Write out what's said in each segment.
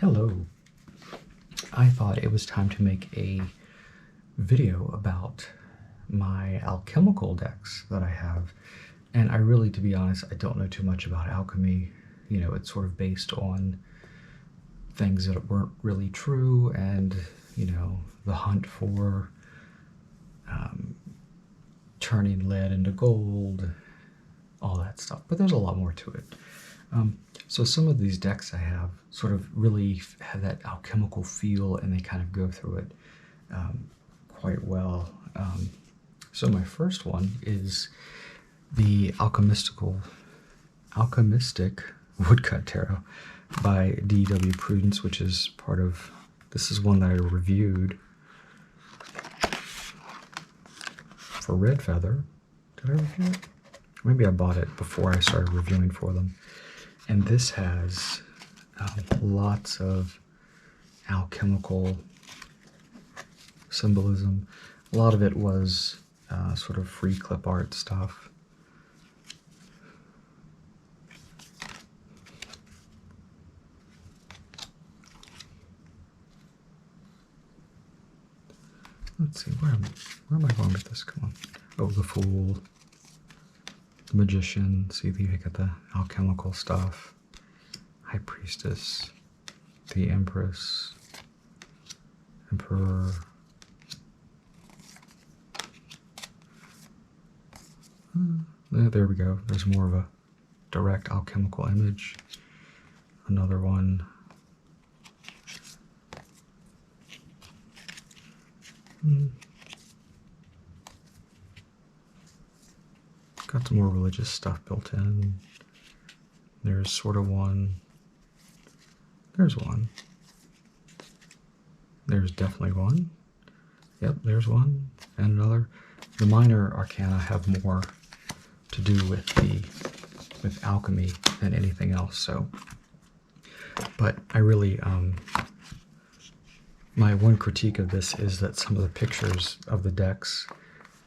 Hello. I thought it was time to make a video about my alchemical decks that I have. And I really, to be honest, I don't know too much about alchemy. You know, it's sort of based on things that weren't really true and, you know, the hunt for turning lead into gold, all that stuff. But there's a lot more to it. So some of these decks I have sort of really have that alchemical feel, and they kind of go through it quite well. So my first one is the Alchemistic Woodcut Tarot by D.W. Prudence, which is part of, this is one that I reviewed for Red Feather. Did I review it? Maybe I bought it before I started reviewing for them. And this has lots of alchemical symbolism. A lot of it was sort of free clip art stuff. Let's see, where am I going with this? Come on. Oh, the Fool. The Magician. See, you got the alchemical stuff. High Priestess. The Empress. Emperor. There we go. There's more of a direct alchemical image. Another one. Got some more religious stuff built in. There's sort of one. There's one. There's definitely one. Yep, there's one. And another. The minor arcana have more to do with alchemy than anything else. So, but I really my one critique of this is that some of the pictures of the decks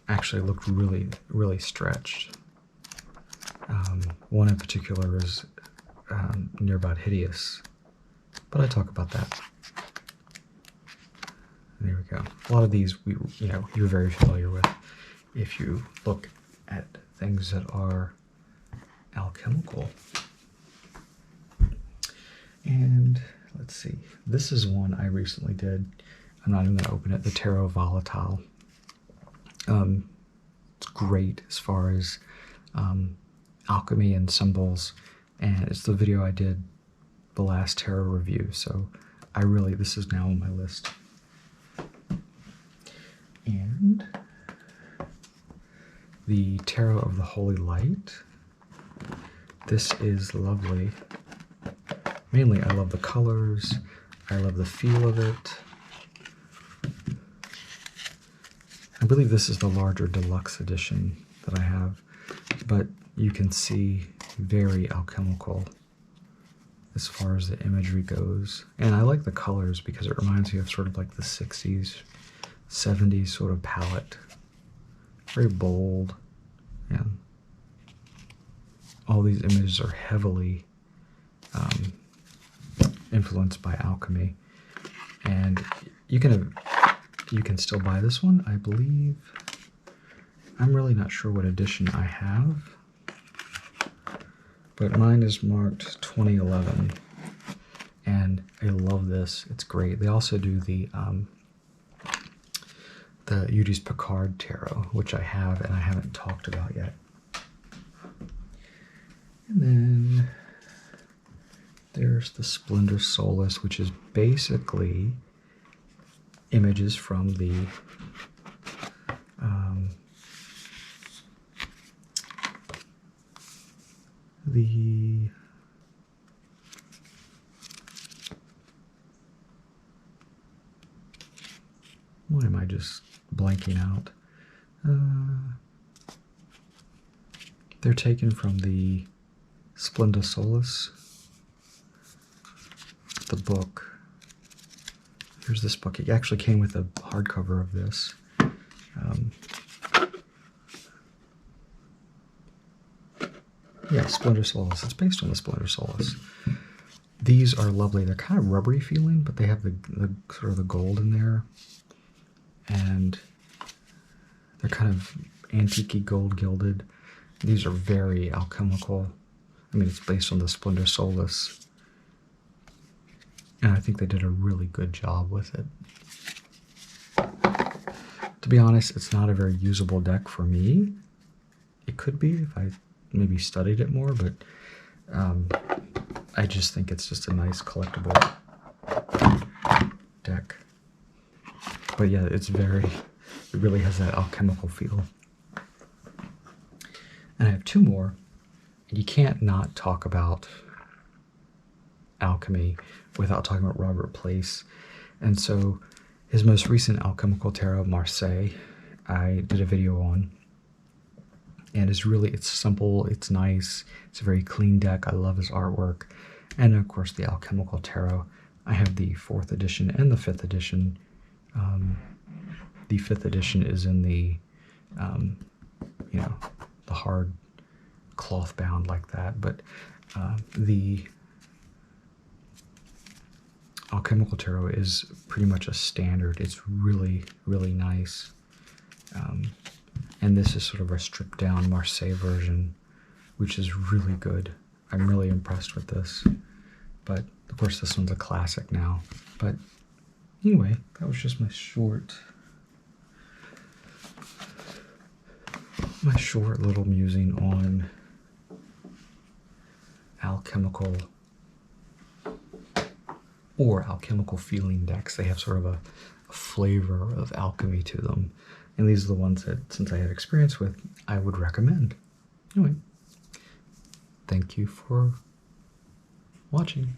actually look really, really stretched. One in particular is near about hideous, but I talk about that. There we go. A lot of these, you're very familiar with if you look at things that are alchemical. And let's see. This is one I recently did. I'm not even going to open it. The Terra Volatile. It's great as far as alchemy and symbols, and it's the video I did the last tarot review, so this is now on my list. And the Tarot of the Holy Light. This is lovely. Mainly I love the colors, I love the feel of it. I believe this is the larger deluxe edition that I have, but you can see very alchemical as far as the imagery goes. And I like the colors because it reminds me of sort of like the 60s, 70s sort of palette. Very bold, and all these images are heavily influenced by alchemy. And you can still buy this one, I believe. I'm really not sure what edition I have, but mine is marked 2011, and I love this. It's great. They also do the Udi's Picard Tarot, which I have and I haven't talked about yet. And then there's the Splendor Solis, which is basically images from the why am I just blanking out? They're taken from the Splendor Solis, the book. Here's this book. It actually came with a hardcover of this. Yeah, Splendor Solis. It's based on the Splendor Solis. These are lovely. They're kind of rubbery feeling, but they have the sort of the gold in there. And they're kind of antique-y gold gilded. These are very alchemical. I mean, it's based on the Splendor Solis. And I think they did a really good job with it. To be honest, it's not a very usable deck for me. It could be if I maybe studied it more, but I just think it's just a nice collectible deck. But yeah, it really has that alchemical feel. And I have two more. You can't not talk about alchemy without talking about Robert Place. And so his most recent Alchemical Tarot, Marseilles, I did a video on. And it's simple, it's nice, it's a very clean deck. I love his artwork. And of course the Alchemical Tarot. I have the 4th edition and the 5th edition. The 5th edition is in the, the hard cloth bound like that. But the Alchemical Tarot is pretty much a standard. It's really, really nice. And this is sort of a stripped down Marseille version, which is really good. I'm really impressed with this. But of course this one's a classic now. But anyway, that was just my short little musing on alchemical or alchemical feeling decks. They have sort of a flavor of alchemy to them. And these are the ones that, since I had experience with, I would recommend. Anyway, thank you for watching.